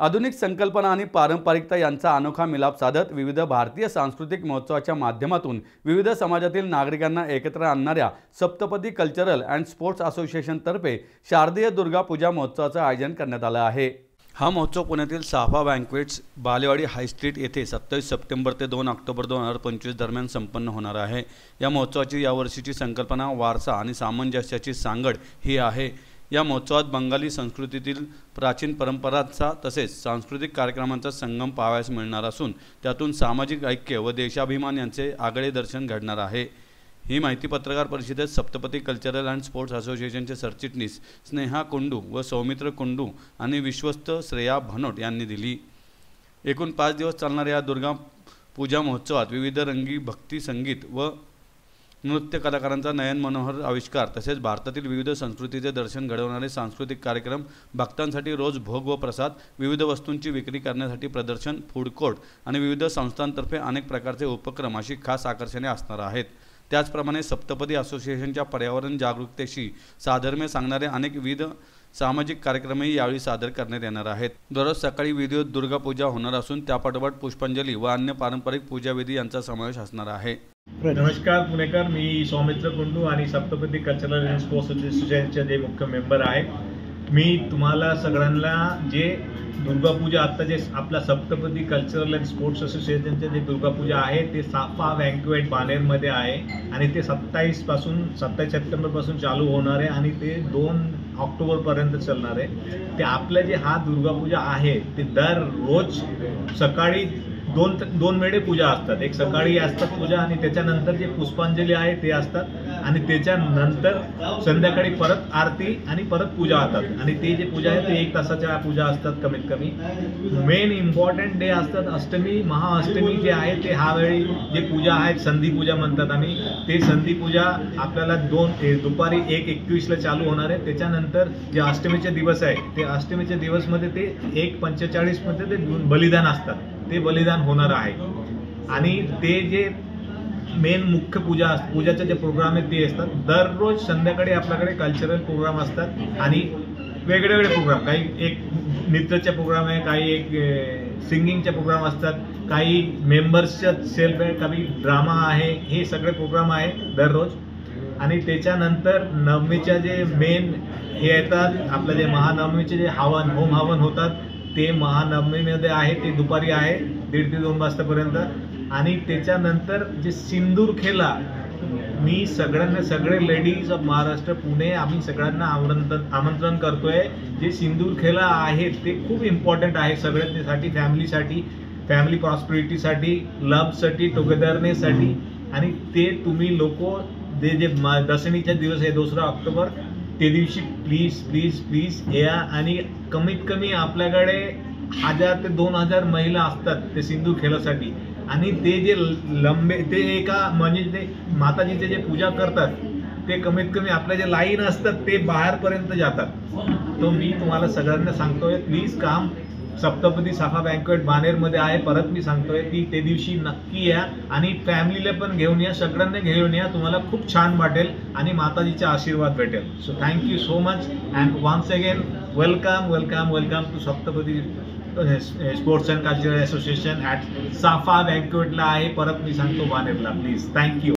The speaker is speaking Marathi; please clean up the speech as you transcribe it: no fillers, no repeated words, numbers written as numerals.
आधुनिक संकल्पना आणि पारंपरिकता यांचा अनोखा मिलाप साधत विविध भारतीय सांस्कृतिक महोत्सवाच्या माध्यमातून विविध समाजातील नागरिकांना एकत्र आणणाऱ्या सप्तपदी कल्चरल अँड स्पोर्ट्स असोसिएशन तर्फे शारदीय दुर्गा पूजा महोत्सवाचे आयोजन करण्यात आले आहे। हा महोत्सव पुण्यातील साफा बँक्वेट्स बालेवाडी हाय स्ट्रीट येथे 27 सप्टेंबर ते 2 ऑक्टोबर 2025 दरम्यान संपन्न होणार आहे। या महोत्सवाची यावर्षीची संकल्पना वारसा आणि सामंजस्याची सांगड ही आहे। या महोत्सवात बंगाली संस्कृतीतील प्राचीन परंपरांचा तसेच सांस्कृतिक कार्यक्रमांचा संगम पाहावयास मिळणार असून त्यातून सामाजिक ऐक्य व देशाभिमान यांचे आगळे दर्शन घडणार आहे। ही माहिती पत्रकार परिषदेत सप्तपदी कल्चरल अँड स्पोर्ट्स असोसिएशनचे सरचिटणीस स्नेहा कुंडू व सौमित्र कुंडू आणि विश्वस्त श्रेया भनोट यांनी दिली। एकूण 5 दिवस चालणाऱ्या या दुर्गा पूजा महोत्सवात विविध रंगी भक्ती संगीत व नृत्य कलाकारांचा नयन मनोहर आविष्कार तसेच भारतातील विविध संस्कृतीचे दर्शन घडवणारे सांस्कृतिक कार्यक्रम, भक्तांसाठी रोज भोग व प्रसाद, विविध वस्तूंची विक्री करण्यासाठी प्रदर्शन, फूड कोर्ट आणि विविध संस्थांतर्फे अनेक प्रकारचे उपक्रम अशी खास आकर्षणे असणार आहेत। त्याचप्रमाणे सप्तपदी असोसिएशनच्या पर्यावरण जागरूकतेशी साधर्म्य सांगणारे अनेक विविध सामाजिक कार्यक्रमही यावेळी सादर करण्यात येणार आहेत। दररोज सकाळी विधिवत दुर्गा पूजा होणार असून त्यापाठोपाठ पुष्पांजली व अन्य पारंपरिक पूजाविधी यांचा समावेश असणार आहे। नमस्कार पुणेकर, मी सौमित्र कुंडू आणि सप्तपदी कल्चरल अँड स्पोर्ट्स असोसिएशनचे जे मुख्य मेंबर आहे। मी तुम्हाला सगळ्यांना जे दुर्गा पूजा आता जे आपला सप्तपदी कल्चरल अँड स्पोर्ट्स असोसिएशनचे जे दुर्गा पूजा आहे ते साफा बँक्वेट बानेरमध्ये आहे आणि ते 27 सप्टेंबरपासून चालू होणार आहे आणि ते 2 ऑक्टोबरपर्यंत चालणार आहे। ते आपलं जे हा दुर्गा पूजा आहे ते दररोज सकाळी दोन वेळे पूजा असतात। एक सकाळी असतात पूजा आणि त्याच्यानंतर जे पुष्पांजली आहे ते असतात आणि त्याच्यानंतर संध्याकाळी परत आरती आणि परत पूजा होतात आणि ते जे पूजा आहे ते 1 तासाच्या पूजा असतात कमीत कमी। मेन इम्पॉर्टंट डे असतात अष्टमी, महाअष्टमी जे आहे ते हा वेळी जे पूजा आहेत संधी पूजा म्हणतात आणि ते संधी पूजा आपल्याला दुपारी 1:21 चालू होणार आहे। त्याच्यानंतर जे अष्टमीचे दिवस आहे ते अष्टमीच्या दिवसमध्ये ते 1:45 मध्ये ते बलिदान असतात, ते बलिदान होणार आहे आणि ते जे मेन मुख्य पूजाचे जे प्रोग्राम आहेत ते असतात। दररोज संध्याकाळी आपल्याकडे कल्चरल प्रोग्राम असतात आणि वेगवेगळे प्रोग्राम, काही एक नृत्याचे प्रोग्राम आहे, काही एक सिंगिंगचे प्रोग्राम असतात, काही मेंबर्सच्या सेल्फ आहे, काही ड्रामा आहे, हे सगळे प्रोग्राम आहे दररोज। आणि त्याच्यानंतर नवमीच्या जे मेन हे येतात आपलं जे महानवमीचे जे होम हवन होतात ते महानवमीमध्ये आहे, ते दुपारी आहे 1:30 ते 2 वाजतापर्यंत। आणि त्याच्यानंतर जे सिंदूर खेला, मी सगळे लेडीज ऑफ महाराष्ट्र पुणे आम्ही सगळ्यांना आमंत्रण करतोय। जे सिंदूर खेला आहे ते खूप इम्पॉर्टंट आहे सगळ्यांसाठी, फॅमिलीसाठी, फॅमिली प्रॉस्पेरिटीसाठी, लव्हसाठी, टुगेदरनेससाठी। आणि ते तुम्ही लोक जे दसमीचा दिवस आहे 2 ऑक्टोबर ते दिवशी प्लीज या आणि कमीत कमी आपल्याकडे 1000 ते 2000 महिला असतात ते सिंदूर खेळासाठी आणि ते जे ते एका म्हणजे ते माताजीचे जे पूजा करतात ते कमीत कमी आपल्या जे लाईन असतात ते बाहेरपर्यंत जातात। तो मी तुम्हाला सगळ्यांना सांगतोय, प्लीज काम सप्तपदी साफा बँक्वेट बानेरमध्ये आहे। परत मी सांगतोय की ते दिवशी नक्की या आणि फॅमिलीला पण घेऊन या, सगळ्यांना घेऊन या, तुम्हाला खूप छान वाटेल आणि माताजीचा आशीर्वाद भेटेल। So thank you so much and once again welcome to Saptapadi sports and cultural association at Safa बँक्वेटला आहे। परत मी सांगतो बानेरला, प्लीज थँक्यू।